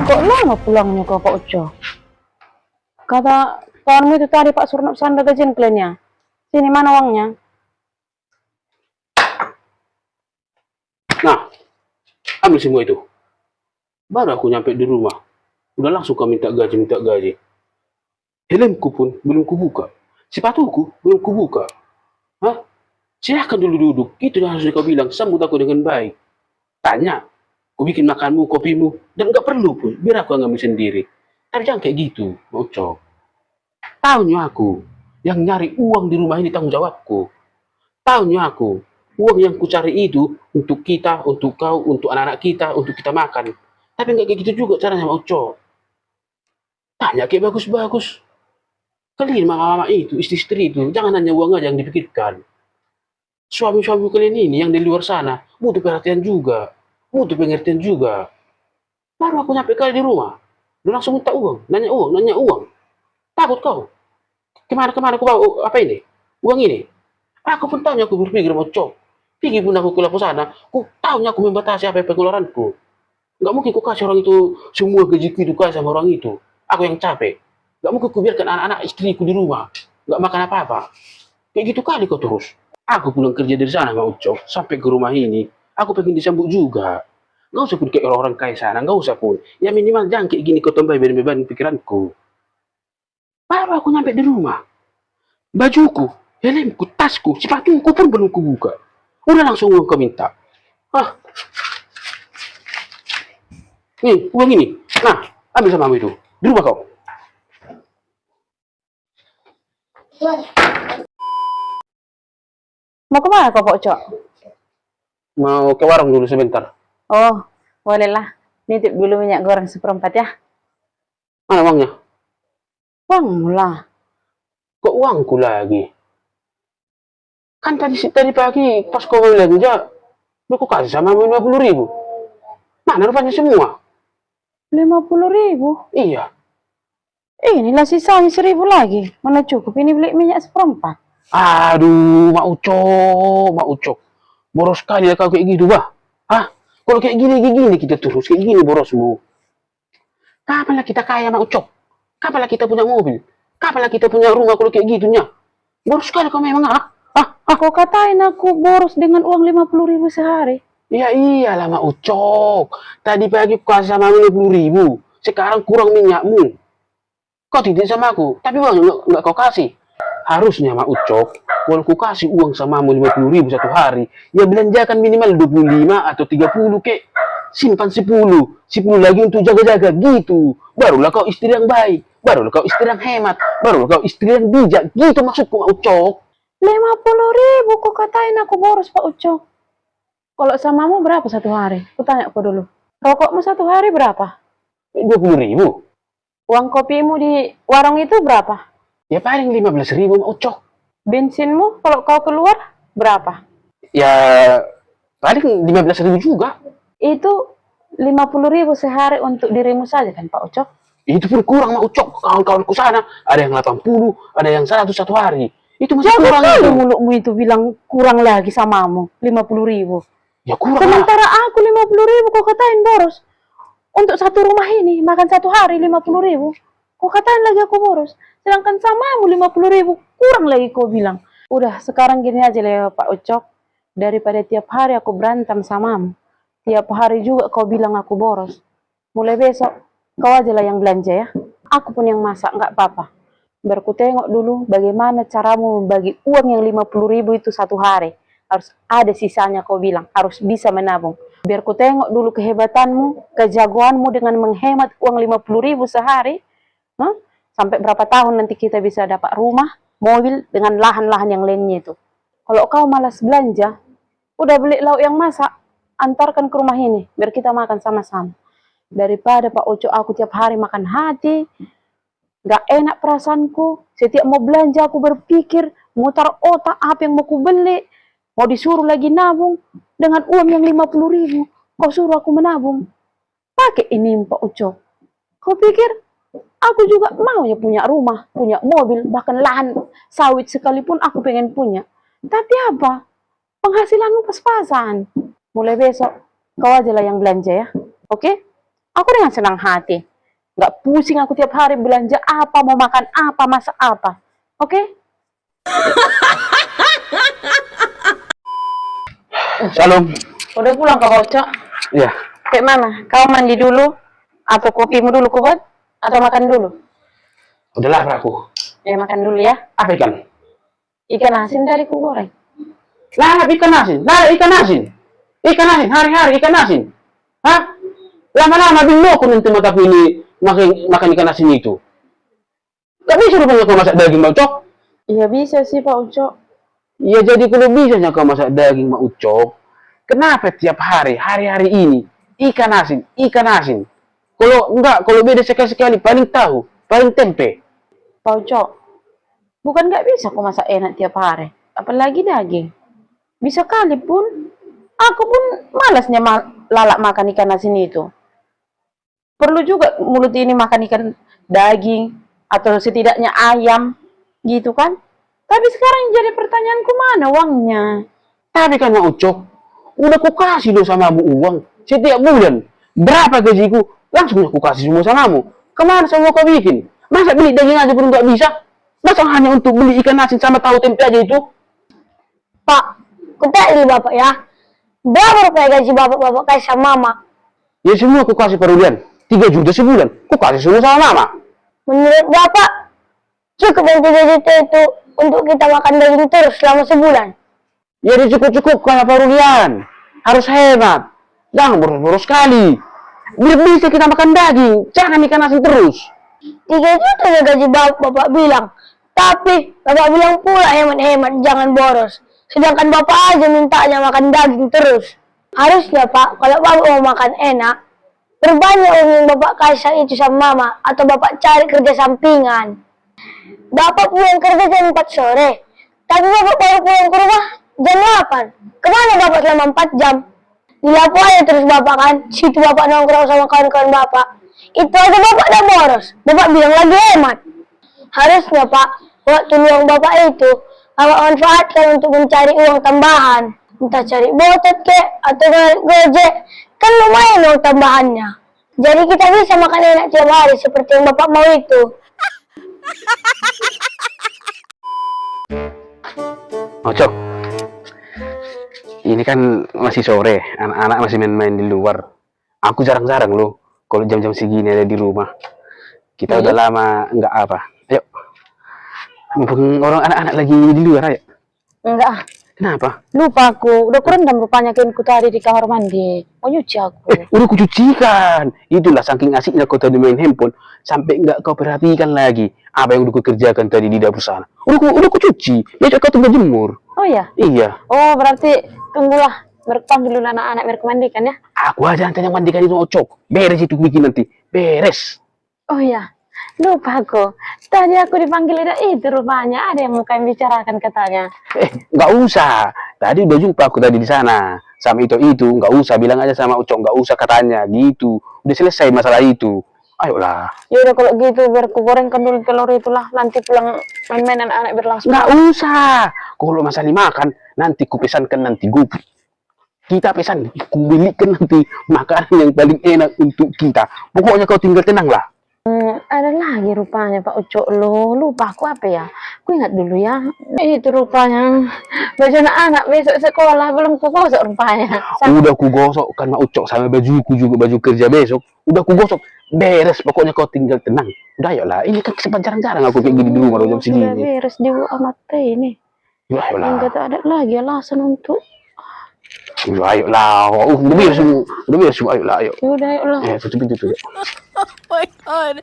Kok lama pulangnya kau Pak Uco? Kata kawanmu itu tadi Pak suruh sanda gajian kliennya. Sini mana uangnya? Nah, ambil semua itu. Baru aku nyampe di rumah. Udah langsung kau minta gaji, minta gaji. Helmku pun belum kubuka. Sepatuku belum kubuka. Hah? Silahkan dulu duduk. Itu yang harus kau bilang. Sambut aku dengan baik. Tanya. Ku bikin makanmu, kopimu. Dan nggak perlu pun. Biar aku yang ngambil sendiri. Tapi jangan kayak gitu. Bocok. Tahunya aku. Yang nyari uang di rumah ini tanggung jawabku. Tahunya aku. Uang yang ku cari itu untuk kita, untuk kau, untuk anak-anak kita, untuk kita makan. Tapi nggak kayak gitu juga caranya, Bocok. Tanya kayak bagus-bagus. Kalian mama-mama itu, istri-istri itu, jangan hanya uang aja yang dipikirkan. Suami-suami kalian ini yang di luar sana, butuh perhatian juga. Butuh pengertian juga. Baru aku nyampe kali di rumah. Udah langsung minta uang, nanya uang, nanya uang. Takut kau. Kemana-kemana aku bawa apa ini? Uang ini. Aku pun tahunya aku berpikir mau cok. Pikir pun aku ke sana, aku tahunya aku membatasi apa pengeluaranku. Gak mungkin aku kasih orang itu semua gajiku itu kasih sama orang itu. Aku yang capek. Gak mungkin aku biarkan anak-anak istriku di rumah. Gak makan apa-apa. Kayak gitu kali kau terus. Aku pulang kerja dari sana mau cok. Sampai ke rumah ini. Aku pengen disambut juga. Gak usah pun kayak orang-orang kaya sana. Gak usah pun. Ya minimal jangan kayak gini kau tambah beban-beban pikiranku. Baru aku nyampe di rumah. Bajuku, helmku, tasku, sepatuku pun belum kubuka. Udah langsung uang kau minta. Ah, nih uang ini. Nah, ambil sama itu. Di rumah kau. Mau kemana kau Pak Uco? Mau ke warung dulu sebentar. Oh, bolehlah. Nitip dulu minyak goreng seperempat ya. Mana uangnya? Uangmu lah. Kok uangku lagi? Kan tadi pagi pas kau belanja, udah kau kasih sama 50.000. Mana rupanya semua? 50.000? Iya. Inilah sisanya 1.000 lagi. Mana cukup ini beli minyak seperempat. Aduh, Mak Ucok. Boros kali ya kau kayak gitu, bah. Hah? Kalau kayak gini kita terus, kayak gini borosmu. Kapan lah kita kaya, Mak Ucok? Kapan lah kita punya mobil? Kapan lah kita punya rumah kalau kayak gitunya? Boros kali kau memang, ah? Kau katain aku boros dengan uang 50.000 sehari. Ya iyalah, Mak Ucok. Tadi pagi kau kasih sama 50.000. Sekarang kurang minyakmu. Kau tidak sama aku, tapi uang nggak kau kasih. Harusnya Mak Ucok, kalau ku kasih uang samamu 50.000 satu hari, ya belanjakan minimal 25 atau 30 kek. Simpan 10, 10 lagi untuk jaga-jaga gitu. Barulah kau istri yang baik, barulah kau istri yang hemat, barulah kau istri yang bijak. Gitu maksudku Mak Ucok. 50.000 kau katain aku boros Pak Uco. Kalau samamu berapa satu hari? Aku tanya kau dulu. Rokokmu satu hari berapa? 20.000. Uang kopimu di warung itu berapa? Ya paling 15.000 Mak Ucok. Bensinmu kalau kau keluar berapa? Ya paling 15.000 juga. Itu 50.000 sehari untuk dirimu saja kan Pak Ucok? Itu pun kurang Mak Ucok. Kawan-kawanku sana ada yang 80, ada yang 100 satu hari. Itu masih Jago kurang kali itu. mulutmu itu bilang kurang lagi samamu 50.000. Ya kurang lah. Sementara aku 50.000 kau katain boros. Untuk satu rumah ini makan satu hari 50.000. Kau katain lagi aku boros. Sedangkan samamu 50.000 kurang lagi kau bilang. Udah sekarang gini aja lah Pak Ucok. Daripada tiap hari aku berantem samamu. Tiap hari juga kau bilang aku boros. Mulai besok kau aja lah yang belanja ya. Aku pun yang masak nggak apa-apa. Biar ku tengok dulu bagaimana caramu membagi uang yang 50.000 itu satu hari. Harus ada sisanya kau bilang. Harus bisa menabung. Biar ku tengok dulu kehebatanmu, kejagoanmu dengan menghemat uang 50.000 sehari. Huh? Sampai berapa tahun nanti kita bisa dapat rumah, mobil dengan lahan-lahan yang lainnya itu. Kalau kau malas belanja, udah beli lauk yang masak, antarkan ke rumah ini. Biar kita makan sama-sama. Daripada Pak Oco aku tiap hari makan hati, gak enak perasaanku. Setiap mau belanja aku berpikir, mutar otak apa yang mau ku beli. Mau disuruh lagi nabung dengan uang yang 50.000. Kau suruh aku menabung. Pakai ini Pak Uco. Kau pikir aku juga mau ya punya rumah, punya mobil, bahkan lahan sawit sekalipun aku pengen punya. Tapi apa? Penghasilanmu pas-pasan. Mulai besok kau aja lah yang belanja ya. Oke? Aku dengan senang hati. Nggak pusing aku tiap hari belanja apa, mau makan apa, masak apa. Oke? Shalom. Udah pulang Kak Ocok? Iya. Kayak mana? Kau mandi dulu? Atau kopimu dulu ku buat? Atau makan dulu? Udah lapar aku. Ya makan dulu ya. Apa ikan? Ikan asin tadi ku goreng. Lalap ikan asin. Lalap ikan asin. Ikan asin. Hari-hari ikan asin. Hah? Lama-lama bingung aku nanti mataku ini makan ikan asin itu. Gak bisa rupanya kau masak daging Mak Ucok. Iya bisa sih Pak Ucok. Ya jadi kalau bisanya kau masak daging Mak Ucok, kenapa tiap hari-hari ini ikan asin, ikan asin? Kalau enggak, kalau beda sekali-sekali paling tahu, paling tempe. Pak Ucok, bukan nggak bisa aku masak enak tiap hari. Apalagi daging. Bisa kali pun. Aku pun malasnya lalak makan ikan asin itu. Perlu juga mulut ini makan ikan daging. Atau setidaknya ayam. Gitu kan? Tapi sekarang jadi pertanyaanku mana uangnya? Tapi kan Mak Ucok, udah ku kasih lo samamu uang setiap bulan. Berapa gajiku? Langsung aku kasih semua samamu. Kemana semua kau bikin? Masa beli daging aja pun nggak bisa? Masa hanya untuk beli ikan asin sama tahu tempe aja itu? Pak, kutanya bapak ya. Berapa rupiah gaji bapak-bapak kasih sama mama? Ya semua aku kasih per bulan. 3 juta sebulan. Ku kasih semua sama mama. Menurut bapak, cukup yang 3 juta itu untuk kita makan daging terus selama sebulan? Ya cukup-cukup kalau Rulian. Harus hemat. Jangan boros-boros sekali. Biar bisa kita makan daging. Jangan ikan asin terus. 3 juta ya gaji bapak bilang. Tapi bapak bilang pula hemat-hemat, jangan boros. Sedangkan bapak aja mintanya makan daging terus. Harusnya Pak, kalau bapak mau makan enak, perbanyak uang yang bapak kasih itu sama mama, atau bapak cari kerja sampingan. Bapak pulang kerja jam 4 sore, tapi bapak baru pulang ke rumah jam 8. Kemana bapak selama 4 jam? Di Lapu aja terus bapak kan, situ bapak nongkrong sama kawan-kawan bapak. Itu aja bapak udah boros, bapak bilang lagi hemat. Harusnya Pak, waktu luang bapak itu, bapak manfaatkan untuk mencari uang tambahan. Entah cari botet kek, atau narik gojek. Kan lumayan uang tambahannya. Jadi kita bisa makan enak tiap hari seperti yang bapak mau itu. Ocok, ini kan masih sore, anak-anak masih main-main di luar. Aku jarang-jarang loh, kalau jam-jam segini ada di rumah. Kita udah lama nggak apa. Ayo, mumpung orang anak-anak lagi di luar, ayo. Enggak. Kenapa? Lupa aku. Udah kurendam rupanya kainku tadi di kamar mandi. Mau nyuci aku. Udah kucucikan. Itulah saking asiknya kau tadi main handphone, sampai nggak kau perhatikan lagi apa yang udah kukerjakan tadi di dapur sana. Udah kucuci. Ya kau tinggal jemur. Oh ya? Iya. Oh berarti tunggulah. Panggil dulu anak-anak biar mandikan ya. Aku aja nanti yang mandikan itu Ocok. Beres itu bikin nanti. Beres. Oh ya. Lupa aku. Tadi aku dipanggil itu rupanya. Ada yang mau kami bicarakan katanya. Nggak usah. Tadi udah jumpa aku tadi di sana. Sama itu nggak usah. Bilang aja sama Ucok, nggak usah katanya. Gitu. Udah selesai masalah itu. Ayolah. Ya udah kalau gitu biar ku gorengkan dulu telur itulah. Nanti pulang main-main anak-anak berlangsung. Nggak usah. Kalau masalah makan, nanti ku pesankan nanti GoFood. Kita pesan, ku belikan nanti makanan yang paling enak untuk kita. Pokoknya kau tinggal tenang lah. Ada lagi rupanya Pak Ucok lo. Lupa aku apa ya? Aku ingat dulu ya. Itu rupanya baju anak-anak besok sekolah belum ku gosok rupanya. Udah ku gosok kan Mak Ucok sama bajuku juga baju kerja besok. Udah ku gosok. Beres, pokoknya kau tinggal tenang. Udah ayolah, ini kan kesempatan jarang-jarang aku kayak gini di rumah jam segini. Sudah beres di amat ini. Ya ayolah. Enggak ada lagi alasan untuk. Ayolah. Udah beres semua. Udah beres semua. Ayolah, ayo. Ya udah ayolah. Tutup pintu tuh. Oh my god.